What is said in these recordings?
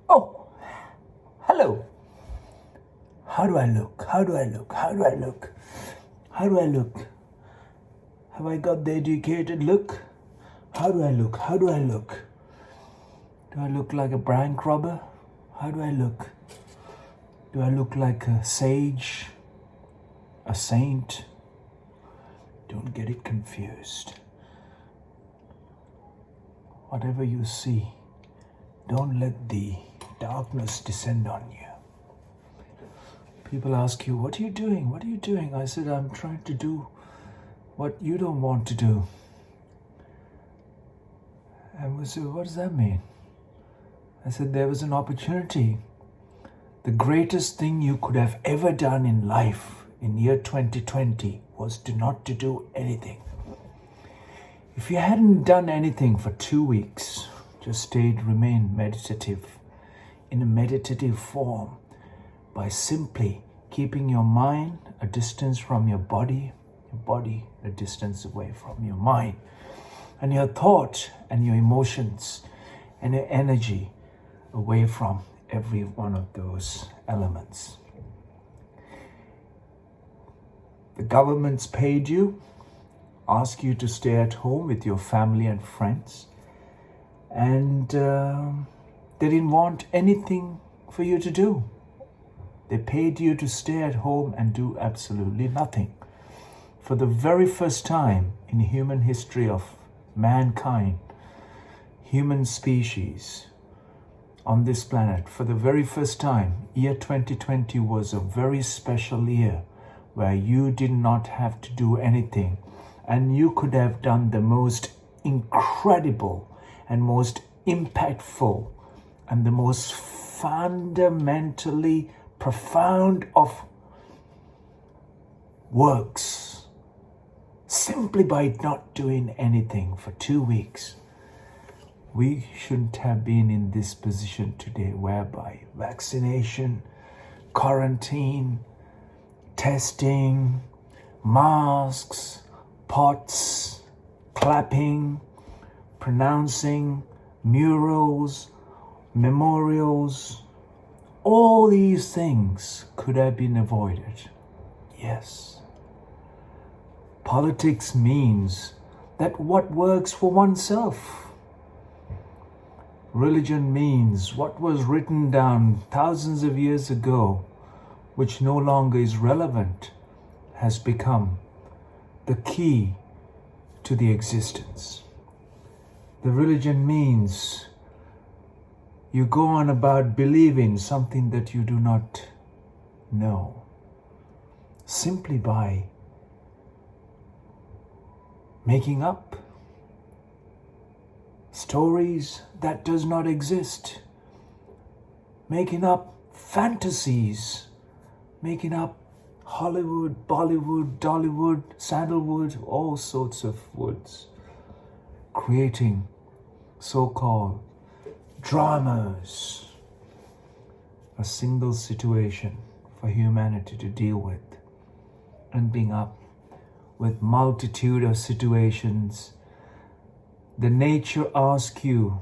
Oh, hello. How do I look? How do I look? How do I look? How do I look? Have I got the educated look? How do I look? How do I look? Do I look like a bank robber? How do I look? Do I look like a sage? A saint? Don't get it confused. Whatever you see, don't let the darkness descend on you. People ask you, what are you doing? What are you doing? I said, I'm trying to do what you don't want to do. And we said, what does that mean? I said, there was an opportunity. The greatest thing you could have ever done in life in year 2020 was not to do anything. If you hadn't done anything for 2 weeks, just remain meditative, in a meditative form, by simply keeping your mind a distance from your body a distance away from your mind, and your thought and your emotions and your energy away from every one of those elements. The government's paid you, ask you to stay at home with your family and friends, and they didn't want anything for you to do. They paid you to stay at home and do absolutely nothing. For the very first time in human history of mankind, human species on this planet, for the very first time, year 2020 was a very special year where you did not have to do anything, and you could have done the most incredible and most impactful and the most fundamentally profound of works simply by not doing anything for 2 weeks. We shouldn't have been in this position today, whereby vaccination, quarantine, testing, masks, pots, clapping, pronouncing, murals, memorials, all these things could have been avoided. Yes. Politics means that what works for oneself. Religion means what was written down thousands of years ago, which no longer is relevant, has become the key to the existence. The religion means you go on about believing something that you do not know, simply by making up stories that does not exist, making up fantasies, making up Hollywood, Bollywood, Dollywood, sandalwood, all sorts of woods, creating so-called dramas, a single situation for humanity to deal with, ending up with multitude of situations. The nature asks you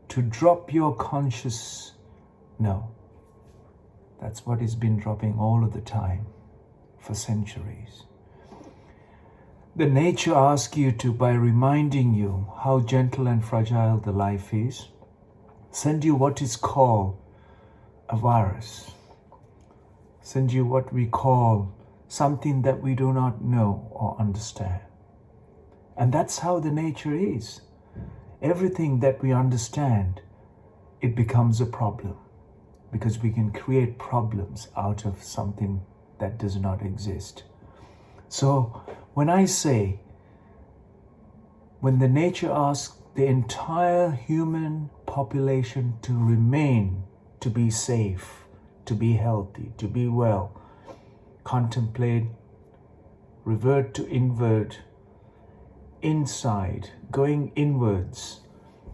to drop your conscious. No, that's what it's been dropping all of the time for centuries. The nature asks you to, by reminding you how gentle and fragile the life is, send you what is called a virus, send you what we call something that we do not know or understand. And that's how the nature is. Everything that we understand, it becomes a problem, because we can create problems out of something that does not exist. So when I say, when the nature asks the entire human population to remain, to be safe, to be healthy, to be well, contemplate, revert to inward, inside, going inwards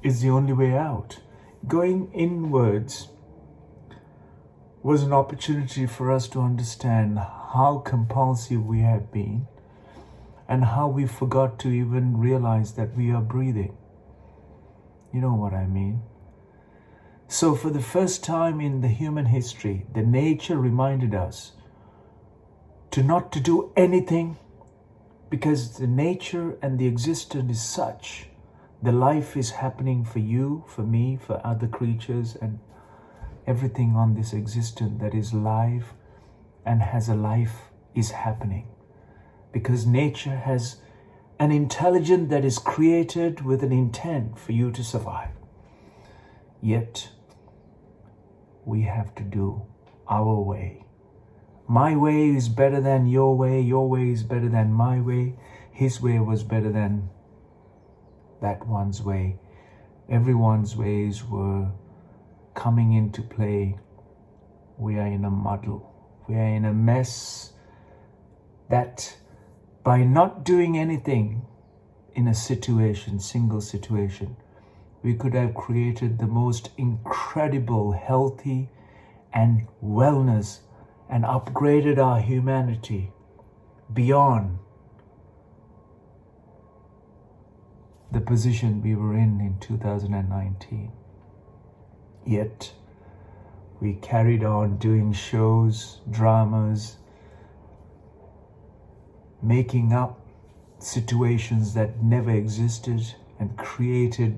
is the only way out. Going inwards was an opportunity for us to understand how compulsive we have been and how we forgot to even realize that we are breathing. You know what I mean? So for the first time in the human history, the nature reminded us to not to do anything, because the nature and the existence is such. The life is happening for you, for me, for other creatures, and everything on this existence that is live and has a life is happening. Because nature has an intelligence that is created with an intent for you to survive. Yet, we have to do our way. My way is better than your way is better than my way, his way was better than that one's way. Everyone's ways were coming into play. We are in a muddle. We are in a mess that by not doing anything in a situation, single situation, we could have created the most incredible healthy and wellness and upgraded our humanity beyond the position we were in 2019. Yet, we carried on doing shows, dramas, making up situations that never existed and created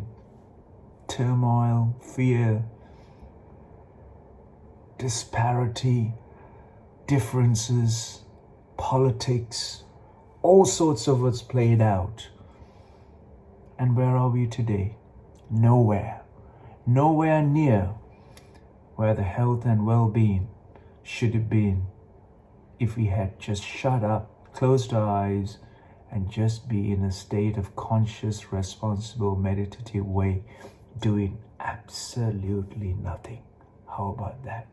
turmoil, fear, disparity, differences, politics, all sorts of what's played out. And where are we today? Nowhere. Nowhere near where the health and well-being should have been if we had just shut up, closed our eyes, and just be in a state of conscious, responsible, meditative way, doing absolutely nothing. How about that?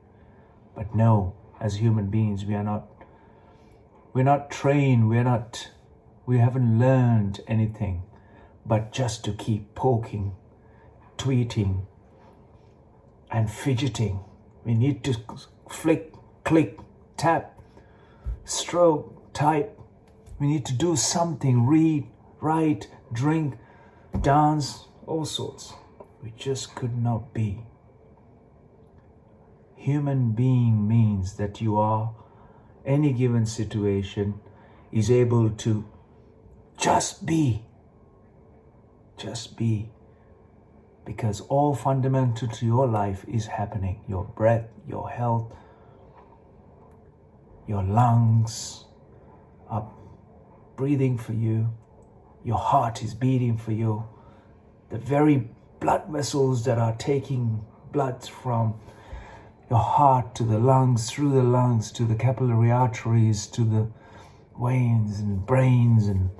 But no, as human beings, we're not trained, we haven't learned anything but just to keep poking, tweeting, and fidgeting. We need to flick, click, tap, stroke, type. We need to do something, read, write, drink, dance, all sorts. We just could not be. Human being means that you are, any given situation, is able to just be. Just be. Because all fundamental to your life is happening. Your breath, your health, your lungs are breathing for you. Your heart is beating for you. The very blood vessels that are taking blood from your heart to the lungs, through the lungs to the capillary arteries, to the veins and brains, and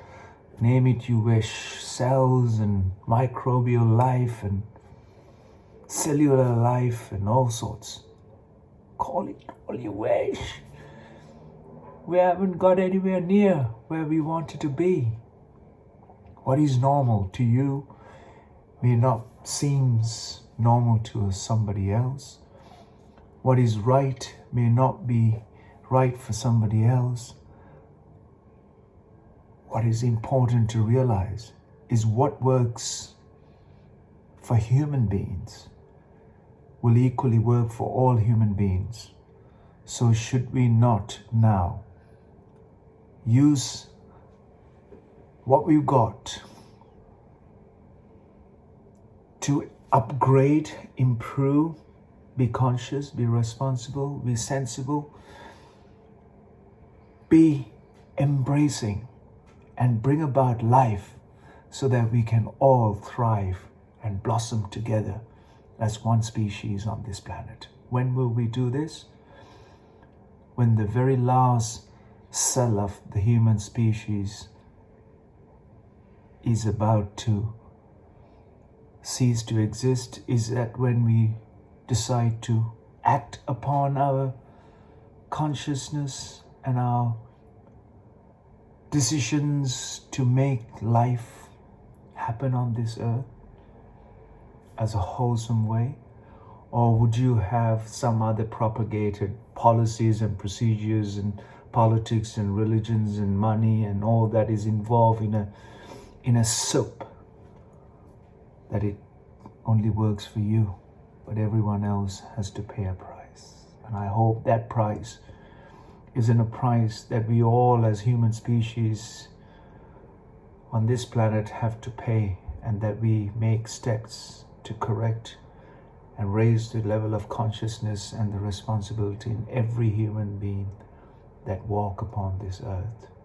name it you wish, cells and microbial life and cellular life and all sorts. Call it all you wish. We haven't got anywhere near where we wanted to be. What is normal to you may not seems normal to somebody else. What is right may not be right for somebody else. What is important to realize is what works for human beings will equally work for all human beings. So should we not now use what we've got to upgrade, improve, be conscious, be responsible, be sensible, be embracing, and bring about life so that we can all thrive and blossom together as one species on this planet. When will we do this? When the very last cell of the human species is about to cease to exist. Is that when we decide to act upon our consciousness and our decisions to make life happen on this earth as a wholesome way? Or would you have some other propagated policies and procedures and politics and religions and money and all that is involved in a soup that it only works for you? but everyone else has to pay a price. And I hope that price isn't a price that we all as human species on this planet have to pay, and that we make steps to correct and raise the level of consciousness and the responsibility in every human being that walk upon this earth.